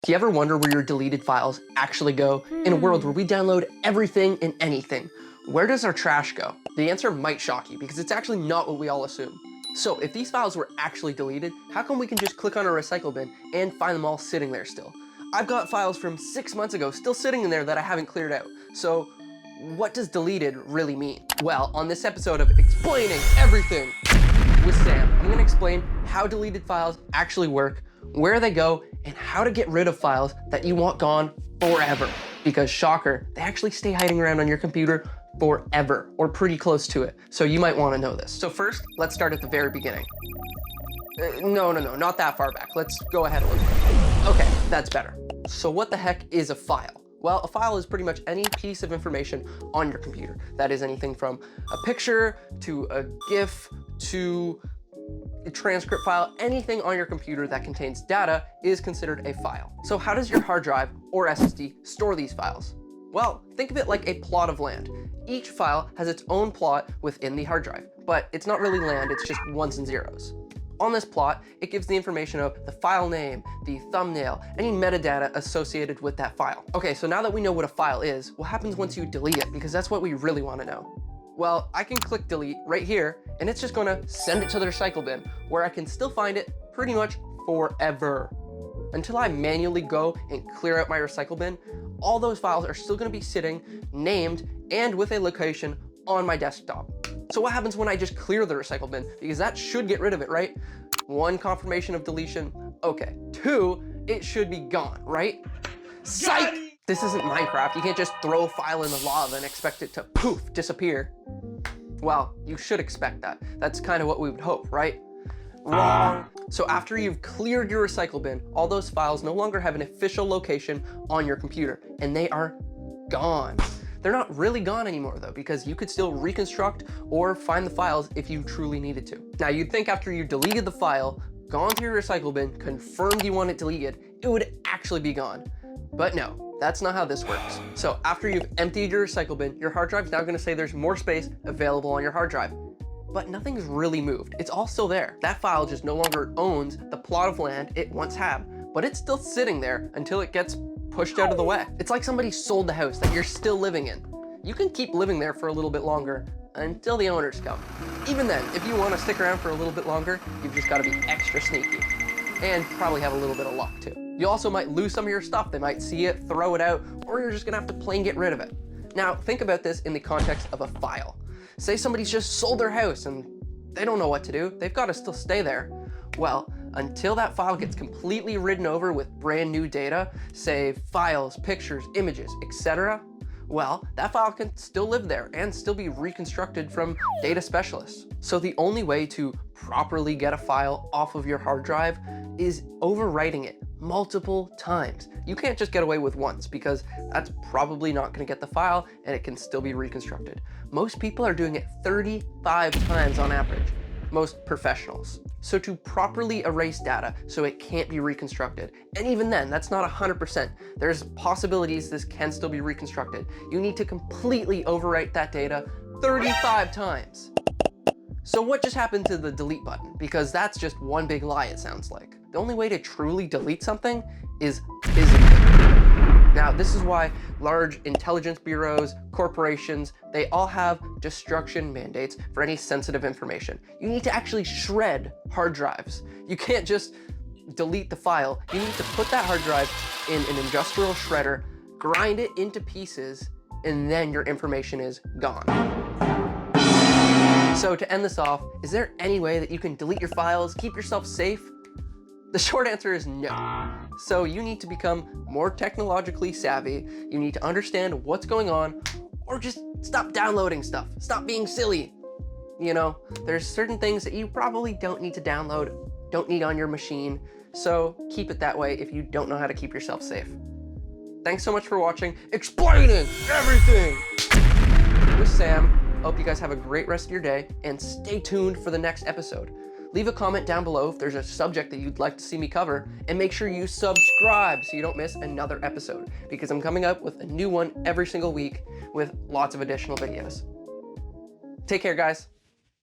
Do you ever wonder where your deleted files actually go? In a world where we download everything and anything, where does our trash go? The answer might shock you because it's actually not what we all assume. So if these files were actually deleted, how come we can just click on a recycle bin and find them all sitting there still? I've got files from 6 months ago still sitting in there that I haven't cleared out. So what does deleted really mean? Well, on this episode of Explaining Everything with Sam, I'm going to explain how deleted files actually work, where they go, and how to get rid of files that you want gone forever. Because shocker, they actually stay hiding around on your computer forever, or pretty close to it. So you might want to know this. So first, let's start at the very beginning. No, not that far back. Let's go ahead a little bit. Okay, that's better. So what the heck is a file? Well, a file is pretty much any piece of information on your computer. That is anything from a picture to a GIF to a transcript file. Anything on your computer that contains data is considered a file. So how does your hard drive or SSD store these files? Well, think of it like a plot of land. Each file has its own plot within the hard drive, but it's not really land, it's just ones and zeros. On this plot, it gives the information of the file name, the thumbnail, any metadata associated with that file. Okay, so now that we know what a file is, what happens once you delete it? Because that's what we really want to know. Well, I can click delete right here, and it's just gonna send it to the recycle bin, where I can still find it pretty much forever. Until I manually go and clear out my recycle bin, all those files are still gonna be sitting, named, and with a location on my desktop. So what happens when I just clear the recycle bin? Because that should get rid of it, right? 1, confirmation of deletion. Okay. 2, it should be gone, right? Psych! This isn't Minecraft. You can't just throw a file in the lava and expect it to poof, disappear. Well, you should expect that. That's kind of what we would hope, right? Wrong. So after you've cleared your recycle bin, all those files no longer have an official location on your computer, and they are gone. They're not really gone anymore though, because you could still reconstruct or find the files if you truly needed to. Now you'd think after you deleted the file, gone through your recycle bin, confirmed you want it deleted, it would actually be gone. But no, that's not how this works. So after you've emptied your recycle bin, your hard drive's now gonna say there's more space available on your hard drive. But nothing's really moved. It's all still there. That file just no longer owns the plot of land it once had, but it's still sitting there until it gets pushed out of the way. It's like somebody sold the house that you're still living in. You can keep living there for a little bit longer until the owners come. Even then, if you want to stick around for a little bit longer, you've just got to be extra sneaky and probably have a little bit of luck too. You also might lose some of your stuff. They might see it, throw it out, or you're just gonna have to plain get rid of it. Now, think about this in the context of a file. Say somebody's just sold their house and they don't know what to do. They've got to still stay there. Well, until that file gets completely ridden over with brand new data, say files, pictures, images, etc., well, that file can still live there and still be reconstructed from data specialists. So the only way to properly get a file off of your hard drive is overwriting it multiple times. You can't just get away with once because that's probably not going to get the file and it can still be reconstructed. Most people are doing it 35 times on average, most professionals. So to properly erase data so it can't be reconstructed, and even then, that's not 100%. There's possibilities this can still be reconstructed. You need to completely overwrite that data 35 times. So what just happened to the delete button? Because that's just one big lie, it sounds like. The only way to truly delete something is physically. Now, this is why large intelligence bureaus, corporations, they all have destruction mandates for any sensitive information. You need to actually shred hard drives. You can't just delete the file. You need to put that hard drive in an industrial shredder, grind it into pieces, and then your information is gone. So to end this off, is there any way that you can delete your files, keep yourself safe? The short answer is no. So you need to become more technologically savvy. You need to understand what's going on, or just stop downloading stuff. Stop being silly. You know, there's certain things that you probably don't need to download, don't need on your machine. So keep it that way if you don't know how to keep yourself safe. Thanks so much for watching Explaining Everything with Sam. Hope you guys have a great rest of your day and stay tuned for the next episode. Leave a comment down below if there's a subject that you'd like to see me cover, and make sure you subscribe so you don't miss another episode, because I'm coming up with a new one every single week with lots of additional videos. Take care, guys.